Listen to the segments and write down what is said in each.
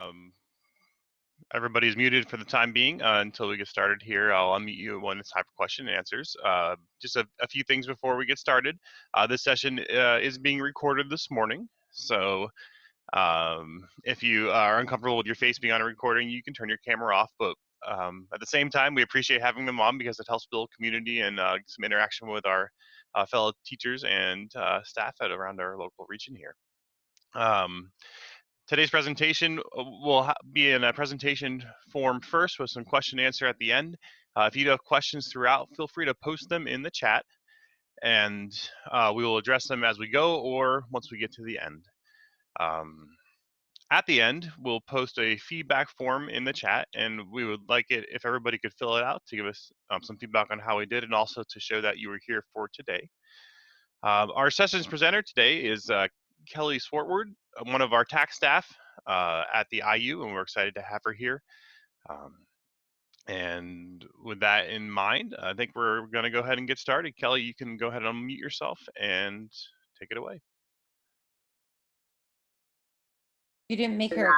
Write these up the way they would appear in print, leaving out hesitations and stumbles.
Um, Everybody's muted for the time being until we get started here. I'll unmute you when it's time for question and answers. Just a few things before we get started. This session is being recorded this morning, so if you are uncomfortable with your face being on a recording, you can turn your camera off. But at the same time, we appreciate having them on because it helps build community and some interaction with our fellow teachers and staff around our local region here. Today's presentation will be in a presentation form first with some question and answer at the end. If you have questions throughout, feel free to post them in the chat, and we will address them as we go or once we get to the end. At the end, we'll post a feedback form in the chat, and we would like it if everybody could fill it out to give us some feedback on how we did and also to show that you were here for today. Our sessions presenter today is Kelly Swartwood, one of our tax staff at the IU, and we're excited to have her here. And with that in mind, I think we're going to go ahead and get started. Kelly, you can go ahead and unmute yourself and take it away. You didn't make her.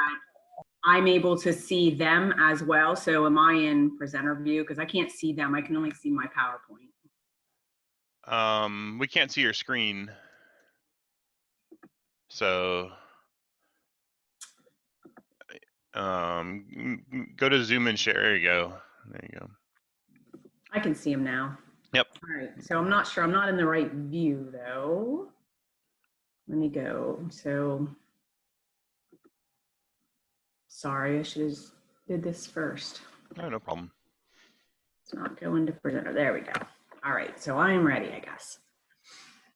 I'm able to see them as well. So am I in presenter view? Because I can't see them. I can only see my PowerPoint. We can't see your screen. So go to Zoom and share. There you go. There you go. I can see them now. Yep. All right. So I'm not sure. I'm not in the right view though. Let me go. So sorry, I should have did this first. Oh, no problem. It's not going to presenter. There we go. All right. So I'm ready, I guess.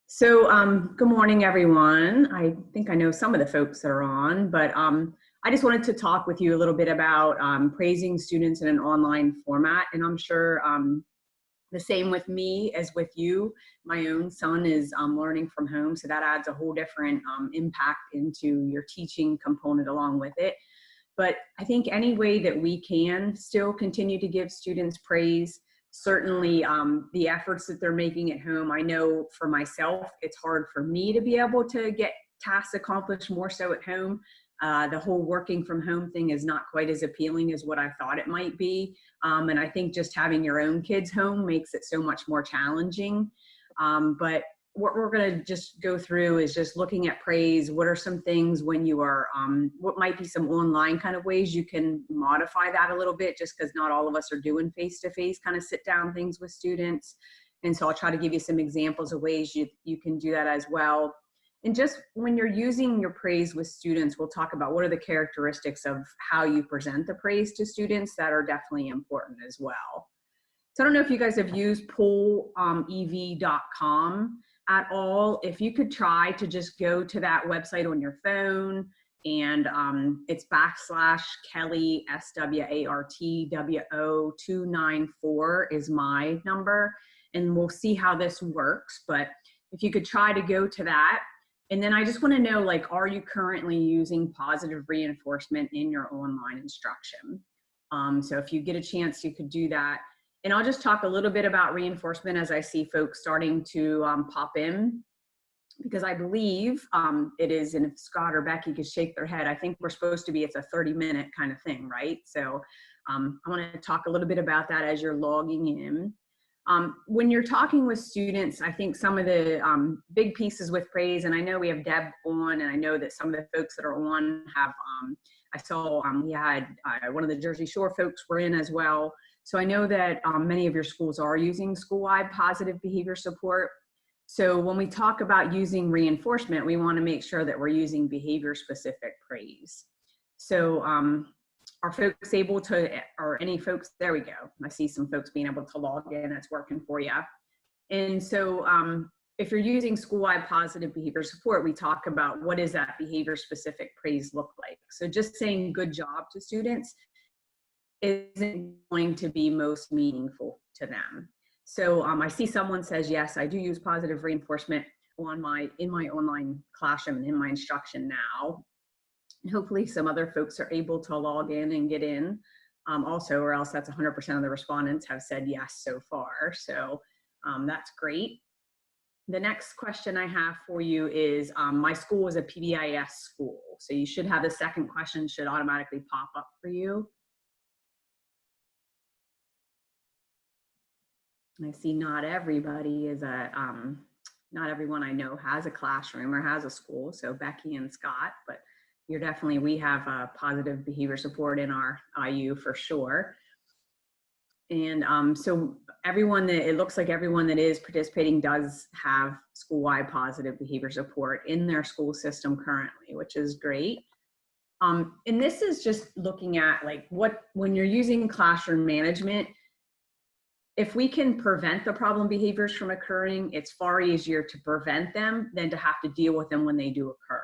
So good morning, everyone. I think I know some of the folks that are on, but I just wanted to talk with you a little bit about praising students in an online format. And I'm sure the same with me as with you. My own son is learning from home, so that adds a whole different impact into your teaching component along with it. But I think any way that we can still continue to give students praise, certainly the efforts that they're making at home. I know for myself, it's hard for me to be able to get tasks accomplished more so at home. The whole working from home thing is not quite as appealing as what I thought it might be. And I think just having your own kids home makes it so much more challenging. But what we're going to just go through is just looking at praise. What are some things when you are, what might be some online kind of ways you can modify that a little bit, just because not all of us are doing face-to-face kind of sit down things with students. And so I'll try to give you some examples of ways you can do that as well. And just when you're using your praise with students, we'll talk about what are the characteristics of how you present the praise to students that are definitely important as well. So I don't know if you guys have used polev.com at all. If you could try to just go to that website on your phone, and it's /Kelly SWARTWO294 is my number, and we'll see how this works. But if you could try to go to that. And then I just want to know, like, are you currently using positive reinforcement in your online instruction? So if you get a chance, you could do that. And I'll just talk a little bit about reinforcement as I see folks starting to pop in, because I believe it is, and if Scott or Becky could shake their head, I think we're supposed to be, it's a 30-minute kind of thing, right? So I want to talk a little bit about that as you're logging in. When you're talking with students, I think some of the big pieces with praise, and I know we have Deb on, and I know that some of the folks that are on have, I saw we had one of the Jersey Shore folks were in as well. So I know that many of your schools are using school-wide positive behavior support. So when we talk about using reinforcement, we want to make sure that we're using behavior-specific praise. So are folks able to, or any folks, there we go. I see some folks being able to log in, it's working for you. And so if you're using school-wide positive behavior support, we talk about what does that behavior-specific praise look like. So just saying good job to students isn't going to be most meaningful to them. So I see someone says, yes, I do use positive reinforcement in my online classroom and in my instruction now. And hopefully some other folks are able to log in and get in also, or else that's 100% of the respondents have said yes so far. So that's great. The next question I have for you is, my school is a PBIS school. So you should have the second question should automatically pop up for you. I see not everybody is not everyone I know has a classroom or has a school. So Becky and Scott, but we have positive behavior support in our IU for sure. And so it looks like everyone that is participating does have school-wide positive behavior support in their school system currently, which is great. And this is just looking at like when you're using classroom management, if we can prevent the problem behaviors from occurring, it's far easier to prevent them than to have to deal with them when they do occur.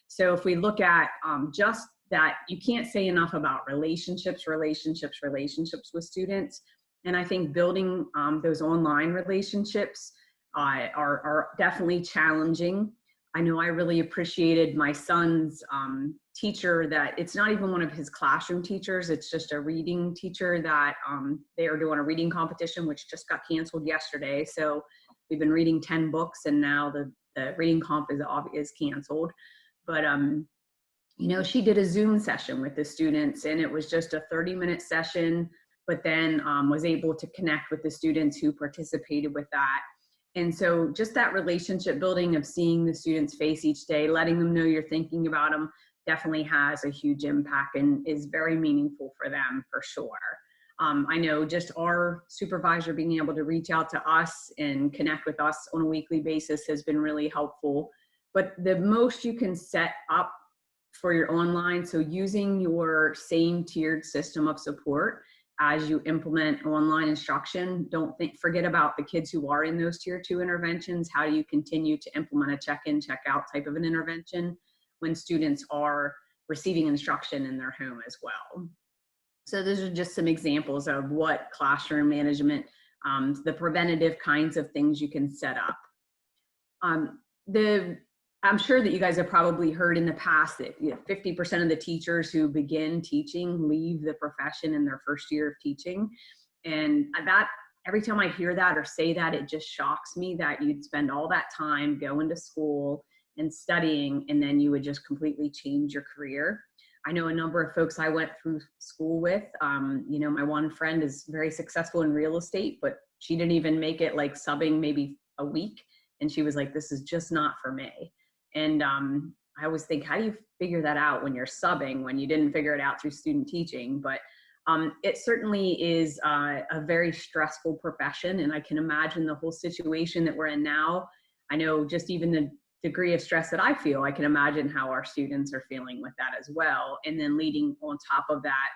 So if we look at just that, you can't say enough about relationships with students. And I think building those online relationships are definitely challenging. I know I really appreciated my son's teacher that it's not even one of his classroom teachers, it's just a reading teacher that they are doing a reading competition, which just got canceled yesterday. So we've been reading 10 books and now the reading comp is canceled. But you know, she did a Zoom session with the students and it was just a 30-minute session, but then was able to connect with the students who participated with that. And so just that relationship building of seeing the students' face each day, letting them know you're thinking about them, definitely has a huge impact and is very meaningful for them for sure. I know just our supervisor being able to reach out to us and connect with us on a weekly basis has been really helpful. But the most you can set up for your online, so using your same tiered system of support as you implement online instruction, forget about the kids who are in those tier 2 interventions. How do you continue to implement a check-in, check-out type of an intervention when students are receiving instruction in their home as well? So those are just some examples of what classroom management, the preventative kinds of things you can set up. I'm sure that you guys have probably heard in the past that 50% of the teachers who begin teaching leave the profession in their first year of teaching. And that, every time I hear that or say that, it just shocks me that you'd spend all that time going to school and studying, and then you would just completely change your career. I know a number of folks I went through school with. You know, my one friend is very successful in real estate, but she didn't even make it like subbing maybe a week. And she was like, this is just not for me. And I always think, how do you figure that out when you're subbing, when you didn't figure it out through student teaching? But it certainly is a very stressful profession. And I can imagine the whole situation that we're in now. I know just even the degree of stress that I feel, I can imagine how our students are feeling with that as well. And then leading on top of that,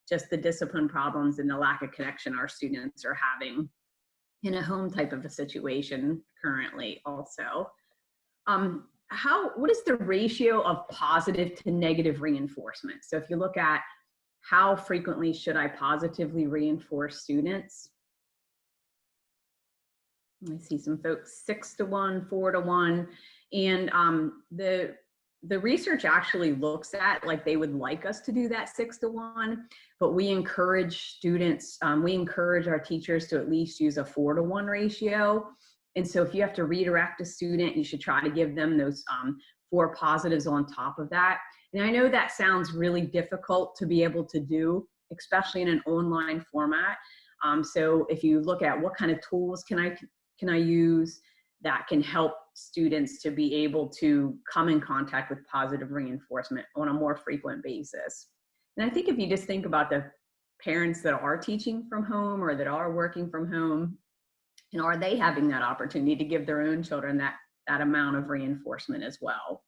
just the discipline problems and the lack of connection our students are having in a home type of a situation currently also. What is the ratio of positive to negative reinforcement? So if you look at how frequently should I positively reinforce students? I see some folks 6 to 1, 4 to 1. And the research actually looks at, like, they would like us to do that 6 to 1, but we encourage students, we encourage our teachers to at least use a 4 to 1 ratio. And so if you have to redirect a student, you should try to give them those 4 positives on top of that. And I know that sounds really difficult to be able to do, especially in an online format. So if you look at what kind of tools can I use that can help students to be able to come in contact with positive reinforcement on a more frequent basis. And I think if you just think about the parents that are teaching from home or that are working from home, and are they having that opportunity to give their own children that amount of reinforcement as well?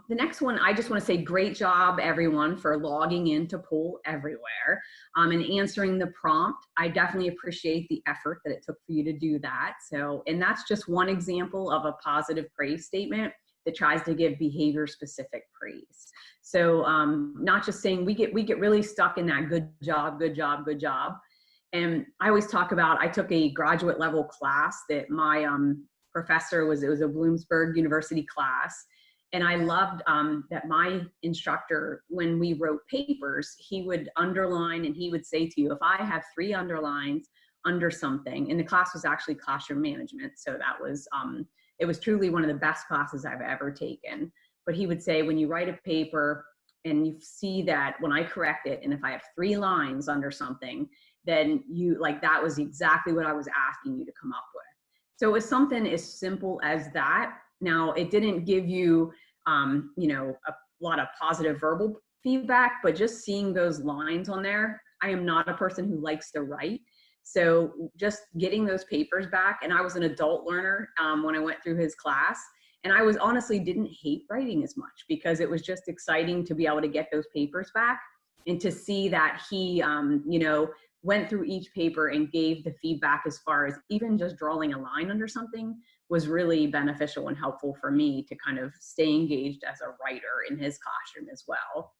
The next one, I just want to say great job, everyone, for logging into Poll Everywhere and answering the prompt. I definitely appreciate the effort that it took for you to do that. So, and that's just one example of a positive praise statement that tries to give behavior-specific praise. So not just saying we get really stuck in that good job, good job, good job. And I always talk about, I took a graduate level class that my professor it was a Bloomsburg University class. And I loved that my instructor, when we wrote papers, he would underline and he would say to you, if I have 3 underlines under something, and the class was actually classroom management. So that was, it was truly one of the best classes I've ever taken. But he would say, when you write a paper and you see that when I correct it, and if I have 3 lines under something, then you, like, that was exactly what I was asking you to come up with. So it was something as simple as that. Now, it didn't give you, you know, a lot of positive verbal feedback, but just seeing those lines on there, I am not a person who likes to write. So just getting those papers back, and I was an adult learner when I went through his class, and I was honestly didn't hate writing as much because it was just exciting to be able to get those papers back and to see that he, you know, went through each paper and gave the feedback as far as even just drawing a line under something was really beneficial and helpful for me to kind of stay engaged as a writer in his classroom as well.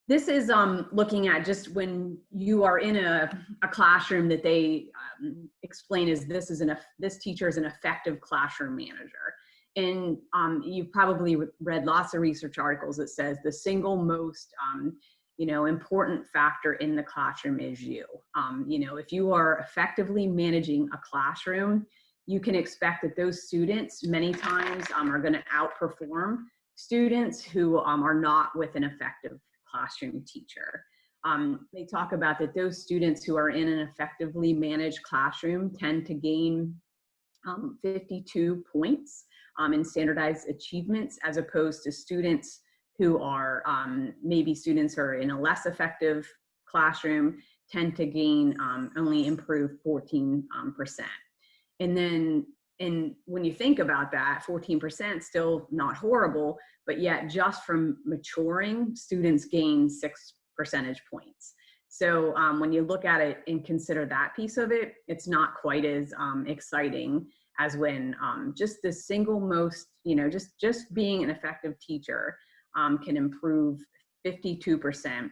This is looking at just when you are in a classroom that they explain as this teacher is an effective classroom manager. And you've probably read lots of research articles that says the single most you know, important factor in the classroom is you. You know, if you are effectively managing a classroom, you can expect that those students many times are going to outperform students who are not with an effective classroom teacher. They talk about that those students who are in an effectively managed classroom tend to gain 52 points in standardized achievements, as opposed to students who are maybe students who are in a less effective classroom tend to gain only improve 14%. And then, and when you think about that, 14% still not horrible, but yet just from maturing, students gain 6 percentage points. So when you look at it and consider that piece of it, it's not quite as exciting as when just the single most, you know, just being an effective teacher can improve 52%,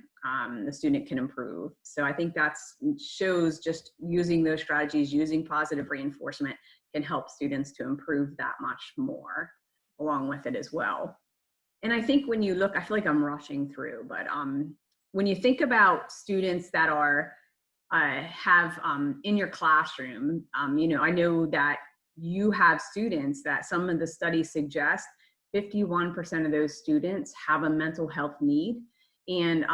the student can improve. So I think that shows just using those strategies, using positive reinforcement can help students to improve that much more along with it as well. And I think when you look, I feel like I'm rushing through, but when you think about students that are, have in your classroom, you know, I know that you have students that some of the studies suggest 51% of those students have a mental health need. And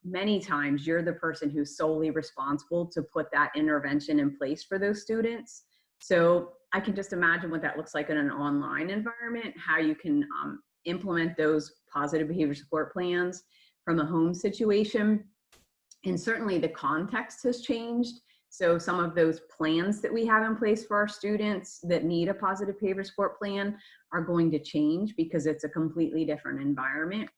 many times you're the person who's solely responsible to put that intervention in place for those students. So I can just imagine what that looks like in an online environment, how you can implement those positive behavior support plans from a home situation. And certainly the context has changed. So some of those plans that we have in place for our students that need a positive behavior support plan are going to change because it's a completely different environment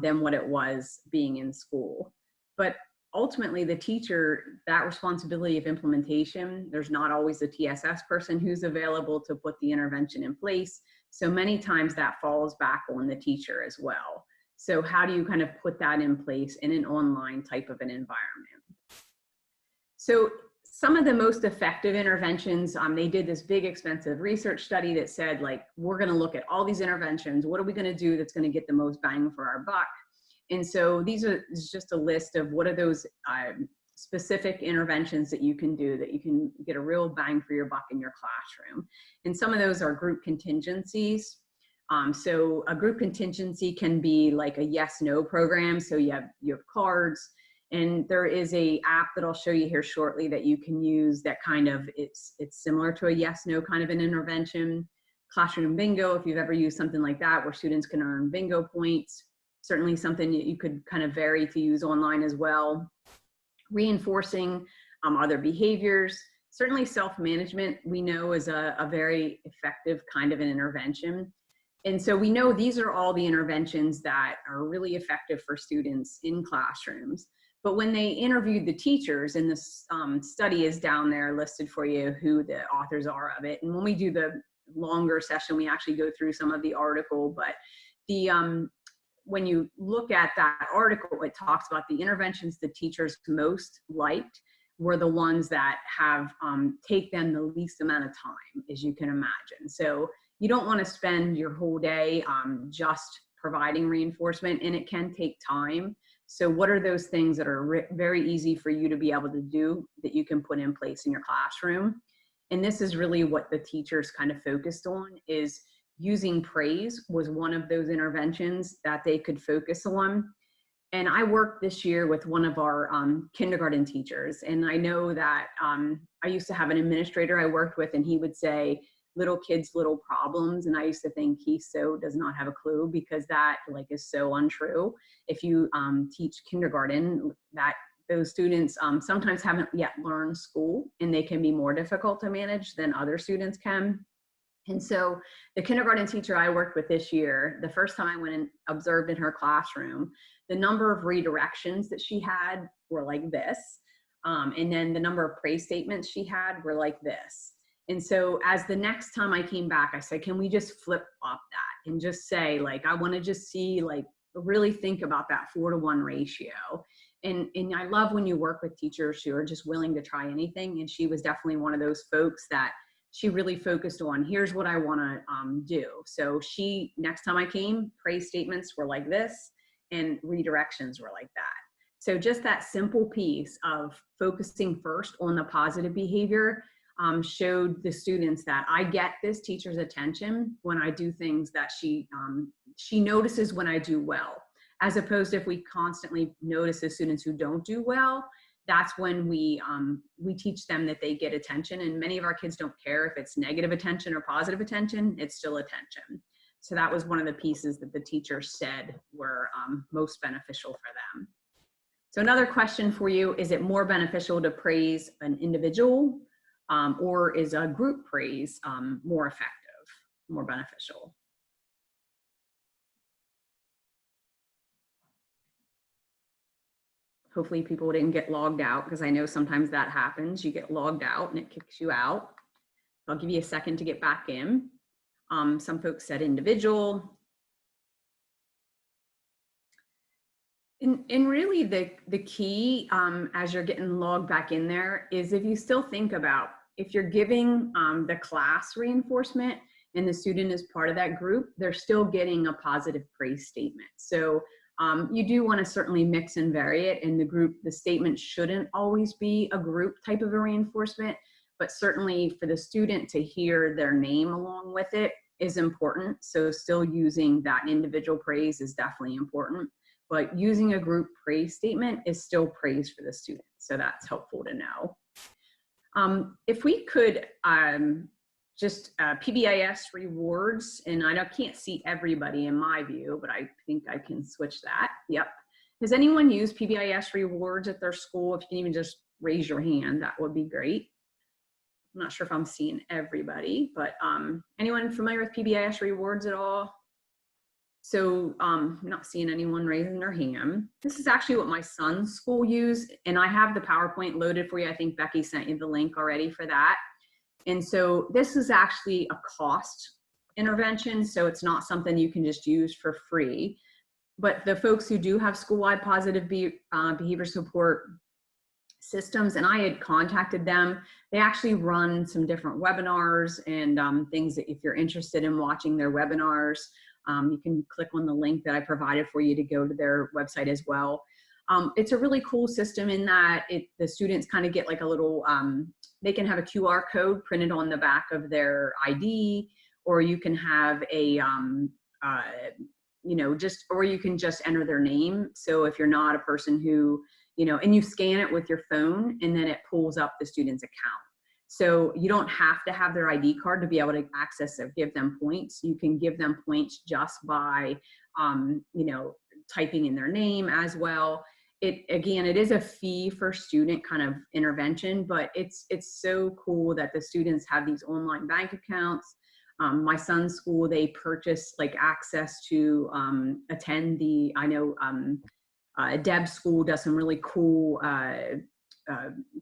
than what it was being in school. But ultimately the teacher, that responsibility of implementation, there's not always a TSS person who's available to put the intervention in place. So many times that falls back on the teacher as well. So how do you kind of put that in place in an online type of an environment? So some of the most effective interventions, they did this big expensive research study that said, like, we're going to look at all these interventions. What are we going to do that's going to get the most bang for our buck? And so these are just a list of what are those specific interventions that you can do that you can get a real bang for your buck in your classroom. And some of those are group contingencies. So a group contingency can be like a yes-no program. So you have cards, and there is a app that I'll show you here shortly that you can use that kind of, it's similar to a yes-no kind of an intervention. Classroom bingo, if you've ever used something like that where students can earn bingo points, certainly something that you could kind of vary to use online as well. Reinforcing other behaviors, certainly self-management we know is a very effective kind of an intervention. And so we know these are all the interventions that are really effective for students in classrooms. But when they interviewed the teachers, and this study is down there listed for you who the authors are of it. And when we do the longer session, we actually go through some of the article, but the when you look at that article, it talks about the interventions the teachers most liked were the ones that have take them the least amount of time, as you can imagine. So you don't want to spend your whole day just providing reinforcement, and it can take time. So what are those things that are very easy for you to be able to do that you can put in place in your classroom? And this is really what the teachers kind of focused on, is using praise was one of those interventions that they could focus on. And I worked this year with one of our kindergarten teachers. And I know that I used to have an administrator I worked with, and he would say, little kids, little problems. And I used to think he so does not have a clue, because that like is so untrue. If you teach kindergarten, that those students sometimes haven't yet learned school, and they can be more difficult to manage than other students can. And so the kindergarten teacher I worked with this year, the first time I went and observed in her classroom, the number of redirections that she had were like this. And then the number of praise statements she had were like this. And so as the next time I came back, I said, can we just flip up that and just say, like, I want to just see, like, really think about that 4-to-1 ratio. And I love when you work with teachers who are just willing to try anything. And she was definitely one of those folks that she really focused on, here's what I want to do. So she, next time I came, praise statements were like this and redirections were like that. So just that simple piece of focusing first on the positive behavior showed the students that I get this teacher's attention when I do things that she notices when I do well, as opposed to if we constantly notice the students who don't do well. That's when we teach them that they get attention, and many of our kids don't care if it's negative attention or positive attention, it's still attention. So that was one of the pieces that the teacher said were most beneficial for them. So another question for you, is it more beneficial to praise an individual or is a group praise more effective, more beneficial? Hopefully people didn't get logged out, because I know sometimes that happens. You get logged out and it kicks you out. I'll give you a second to get back in. Some folks said individual. And really the key as you're getting logged back in there is, if you still think about, if you're giving the class reinforcement and the student is part of that group, they're still getting a positive praise statement. So you do want to certainly mix and vary it in the group. The statement shouldn't always be a group type of a reinforcement, but certainly for the student to hear their name along with it is important. So still using that individual praise is definitely important, but using a group praise statement is still praise for the student. So that's helpful to know. If we could just PBIS rewards, and I can't see everybody in my view, but I think I can switch that. Yep. Has anyone used PBIS rewards at their school? If you can even just raise your hand, that would be great. I'm not sure if I'm seeing everybody, but anyone familiar with PBIS rewards at all? So I'm not seeing anyone raising their hand. This is actually what my son's school used, and I have the PowerPoint loaded for you. I think Becky sent you the link already for that. And so this is actually a cost intervention, so it's not something you can just use for free. But the folks who do have school-wide positive behavior support systems, and I had contacted them, they actually run some different webinars and things that if you're interested in watching their webinars, you can click on the link that I provided for you to go to their website as well. It's a really cool system in that the students kind of get like a little, they can have a QR code printed on the back of their ID, or you can have a, you know, or you can just enter their name. So if you're not a person who, you know, and you scan it with your phone and then it pulls up the student's account. So you don't have to have their ID card to be able to access or give them points. You can give them points just by, you know, typing in their name as well. Again, it is a fee for student kind of intervention, but it's so cool that the students have these online bank accounts. My son's school, they purchased like access to attend the, I know Deb's school does some really cool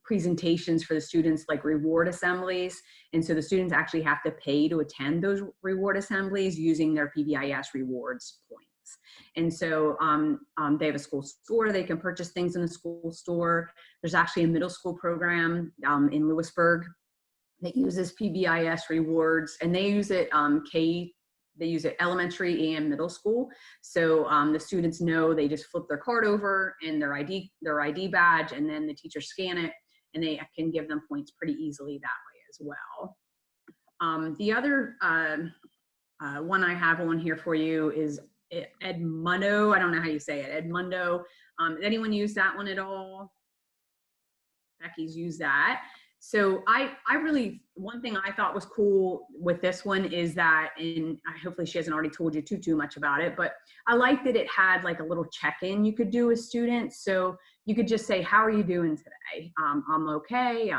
presentations for the students, like reward assemblies. And so the students actually have to pay to attend those reward assemblies using their PBIS rewards points. And so they have a school store. They can purchase things in the school store. There's actually a middle school program in Lewisburg that uses PBIS rewards, and they use it they use it elementary and middle school. So the students know they just flip their card over and their ID badge, and then the teachers scan it, and they can give them points pretty easily that way as well. The other one I have on here for you is Edmundo. I don't know how you say it, Edmundo. Anyone use that one at all? Becky's used that. So I really, one thing I thought was cool with this one is that, and hopefully she hasn't already told you too much about it, but I like that it had like a little check-in you could do with students. So you could just say, how are you doing today? I'm okay.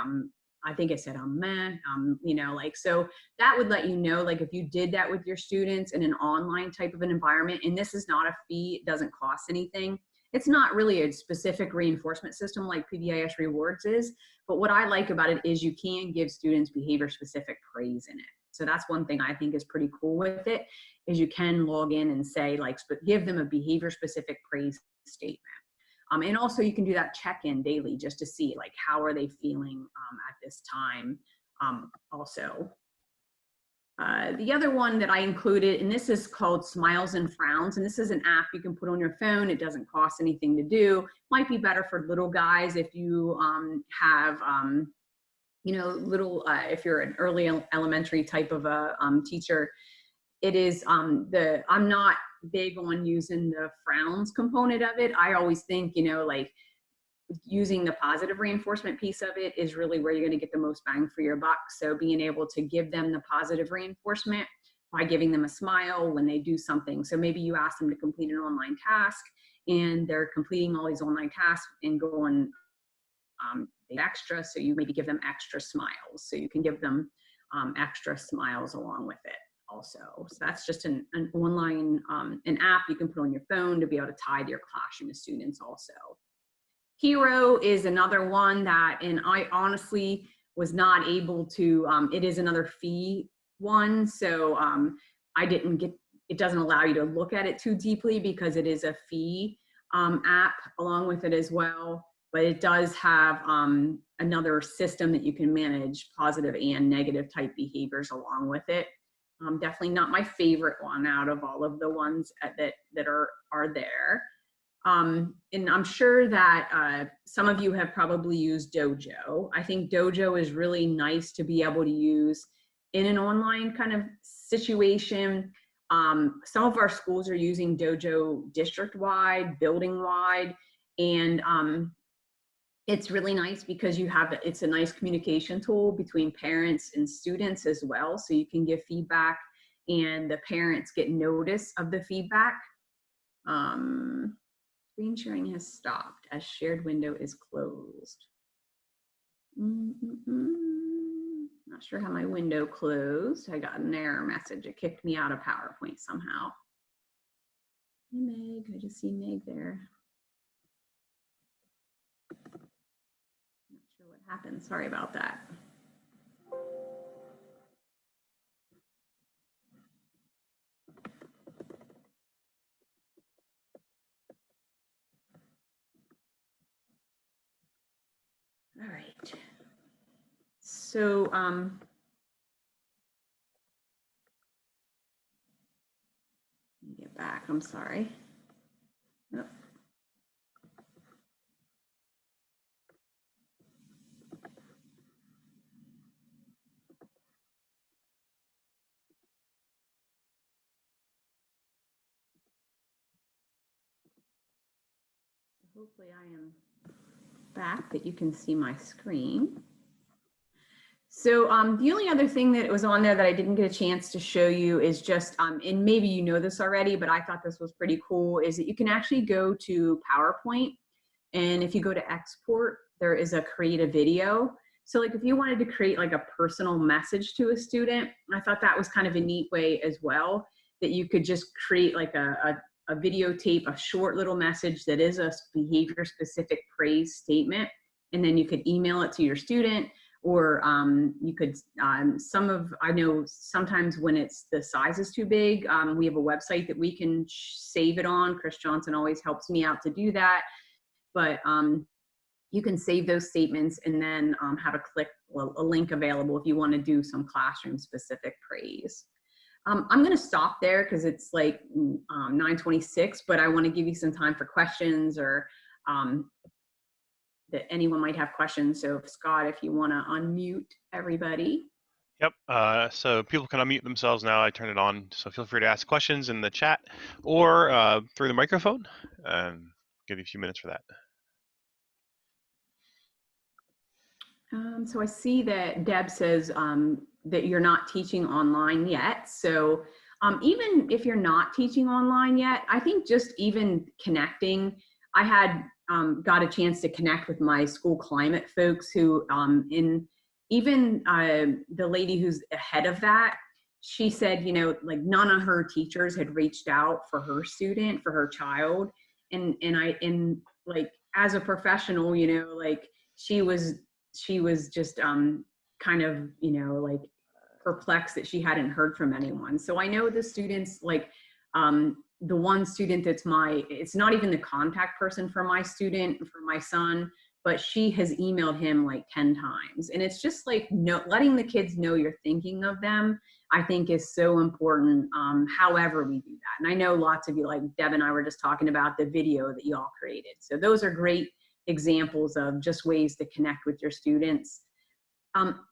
I think it said I'm meh, you know, like, so that would let you know, like, if you did that with your students in an online type of an environment, and this is not a fee, it doesn't cost anything. It's not really a specific reinforcement system like PBIS Rewards is, but what I like about it is you can give students behavior specific praise in it. So that's one thing I think is pretty cool with it, is you can log in and say, like, give them a behavior specific praise statement. And also you can do that check-in daily just to see, like, how are they feeling at this time also. The other one that I included, and this is called Smiles and Frowns, and this is an app you can put on your phone. It doesn't cost anything to do. Might be better for little guys if you have, you know, little, if you're an early elementary type of a teacher. It is, I'm not big on using the frowns component of it. I always think, you know, like, using the positive reinforcement piece of it is really where you're going to get the most bang for your buck. So being able to give them the positive reinforcement by giving them a smile when they do something. So maybe you ask them to complete an online task and they're completing all these online tasks and going extra. So you maybe give them extra smiles. So you can give them extra smiles along with it also. So that's just an online, an app you can put on your phone to be able to tie to your classroom to students also. Hero is another one that, and I honestly was not able to, it is another fee one. So I didn't get, it doesn't allow you to look at it too deeply because it is a fee app along with it as well. But it does have another system that you can manage positive and negative type behaviors along with it. Definitely not my favorite one out of all of the ones that are there. And I'm sure that some of you have probably used Dojo. I think Dojo is really nice to be able to use in an online kind of situation. Some of our schools are using Dojo district-wide, building-wide, and it's really nice because you have, it's a nice communication tool between parents and students as well. So you can give feedback and the parents get notice of the feedback. Screen sharing has stopped as shared window is closed. Not sure how my window closed. I got an error message. It kicked me out of PowerPoint somehow. Hey Meg, I just see Meg there. Not sure what happened. Sorry about that. All right. So, let me get back. I'm sorry. Oh. Hopefully I am back that you can see my screen. So the only other thing that was on there that I didn't get a chance to show you is just, and maybe you know this already, but I thought this was pretty cool, is that you can actually go to PowerPoint, and if you go to export, there is a create a video. So like if you wanted to create like a personal message to a student, I thought that was kind of a neat way as well, that you could just create like a videotape, a short little message that is a behavior specific praise statement, and then you could email it to your student. Or you could, I know sometimes when the size is too big, we have a website that we can save it on. Chris Johnson always helps me out to do that. But you can save those statements and then have a link available if you want to do some classroom specific praise. I'm going to stop there because it's like 9:26, but I want to give you some time for questions or that anyone might have questions. So Scott, if you want to unmute everybody. Yep. So people can unmute themselves now. I turn it on. So feel free to ask questions in the chat or through the microphone. Give you a few minutes for that. So I see that Deb says that you're not teaching online yet. So even if you're not teaching online yet, I think just even connecting, I had got a chance to connect with my school climate folks who even the lady who's ahead of that, she said, you know, like none of her teachers had reached out for her student, for her child. And like as a professional, you know, like she was just kind of, you know, like perplexed that she hadn't heard from anyone. So I know the students, like the one student that's it's not even the contact person for my student, for my son, but she has emailed him like 10 times. And it's just like letting the kids know you're thinking of them, I think is so important, however we do that. And I know lots of you, like Deb and I were just talking about the video that you all created. So those are great examples of just ways to connect with your students.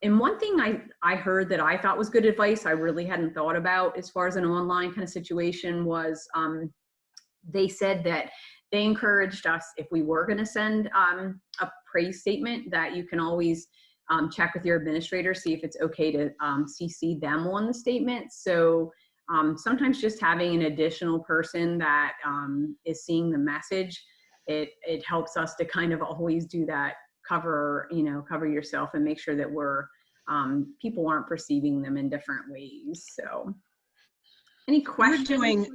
And one thing I heard that I thought was good advice, I really hadn't thought about as far as an online kind of situation was, they said that they encouraged us, if we were going to send a praise statement, that you can always check with your administrator, see if it's okay to CC them on the statement. So sometimes just having an additional person that is seeing the message, it helps us to kind of always do that, cover yourself and make sure that we're people aren't perceiving them in different ways. So any questions?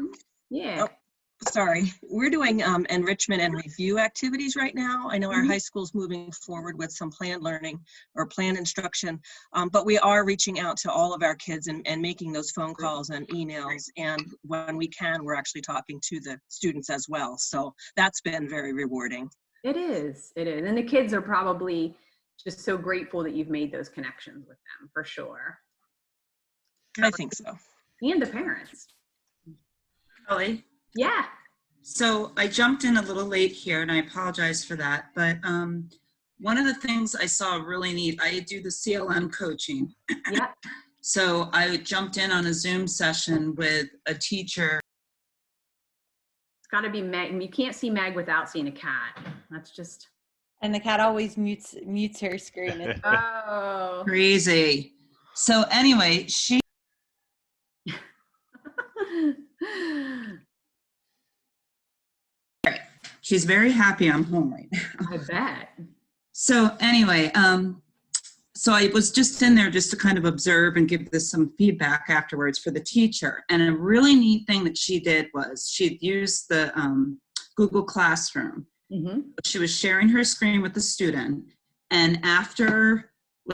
Yeah. Sorry, we're doing enrichment and review activities right now. I know our high school's moving forward with some planned learning or planned instruction, but we are reaching out to all of our kids and making those phone calls and emails. And when we can, we're actually talking to the students as well. So that's been very rewarding. It is. And the kids are probably just so grateful that you've made those connections with them, for sure. I think so. And the parents. Kelly? Yeah. So I jumped in a little late here and I apologize for that. But one of the things I saw really neat, I do the CLM coaching. Yeah. So I jumped in on a Zoom session with a teacher. It's got to be Meg. You can't see Meg without seeing a cat. That's just. And the cat always mutes her screen. Oh. Crazy. So anyway, she's very happy I'm home right now. I bet. So anyway, so I was just in there just to kind of observe and give this some feedback afterwards for the teacher. And a really neat thing that she did was she'd used the Google Classroom. Mm-hmm. She was sharing her screen with the student. And after,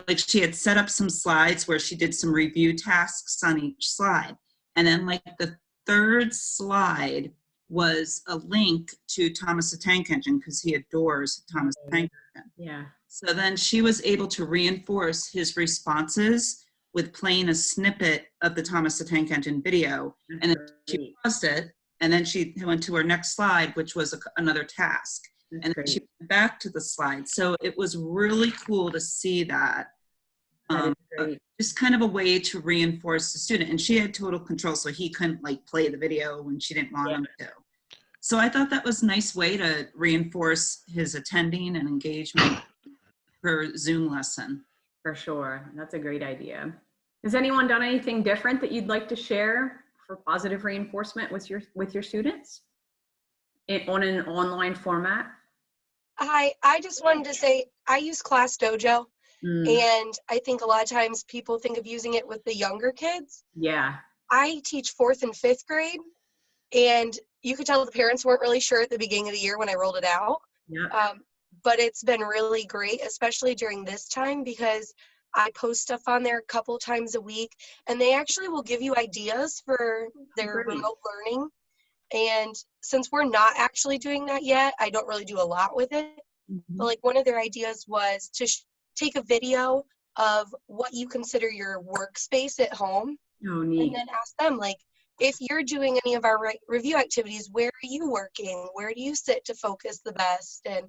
like, she had set up some slides where she did some review tasks on each slide. And then like the third slide was a link to Thomas the Tank Engine because he adores Thomas the Tank Engine. Yeah. So then she was able to reinforce his responses with playing a snippet of the Thomas the Tank Engine video. That's and then she paused it, and then she went to her next slide, which was another task. That's and then she went back to the slide. So it was really cool to see that. Just kind of a way to reinforce the student. And she had total control, so he couldn't like play the video when she didn't want him to. So I thought that was a nice way to reinforce his attending and engagement per Zoom lesson. For sure. That's a great idea. Has anyone done anything different that you'd like to share for positive reinforcement with your students on an online format? I just wanted to say I use Class Dojo. And I think a lot of times people think of using it with the younger kids. Yeah. I teach 4th and 5th grade, and you could tell the parents weren't really sure at the beginning of the year when I rolled it out. Yeah. But it's been really great, especially during this time, because I post stuff on there a couple times a week, and they actually will give you ideas for their remote learning. And since we're not actually doing that yet, I don't really do a lot with it. But like one of their ideas was to take a video of what you consider your workspace at home Oh, and neat. then ask them, like, if you're doing any of our review activities, where are you working? Where do you sit to focus the best? And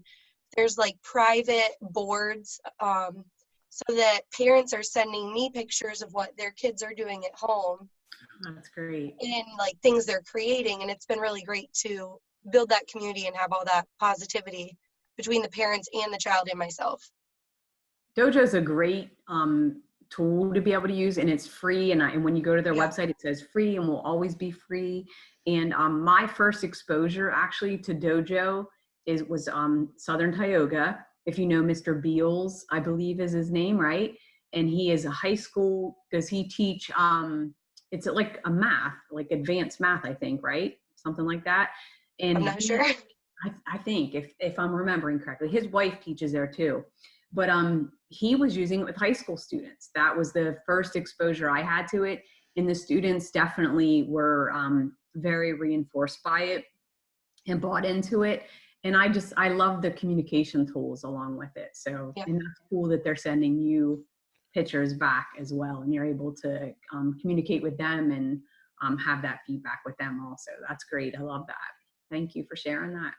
there's like private boards, so that parents are sending me pictures of what their kids are doing at home That's great. and like things they're creating. And it's been really great to build that community and have all that positivity between the parents and the child and myself. Dojo is a great tool to be able to use, and it's free. And when you go to their Yeah. website, it says free and will always be free. And my first exposure actually to Dojo was Southern Tioga. If you know Mr. Beals, I believe is his name, right? And he is a high school. Does he teach? It's like a math, like advanced math, I think, right? Something like that. And I'm not sure. I think if I'm remembering correctly, his wife teaches there too. But he was using it with high school students. That was the first exposure I had to it. And the students definitely were very reinforced by it and bought into it. And I love the communication tools along with it. So, Yeah. and that's cool that they're sending you pictures back as well. And you're able to communicate with them and have that feedback with them also. That's great. I love that. Thank you for sharing that.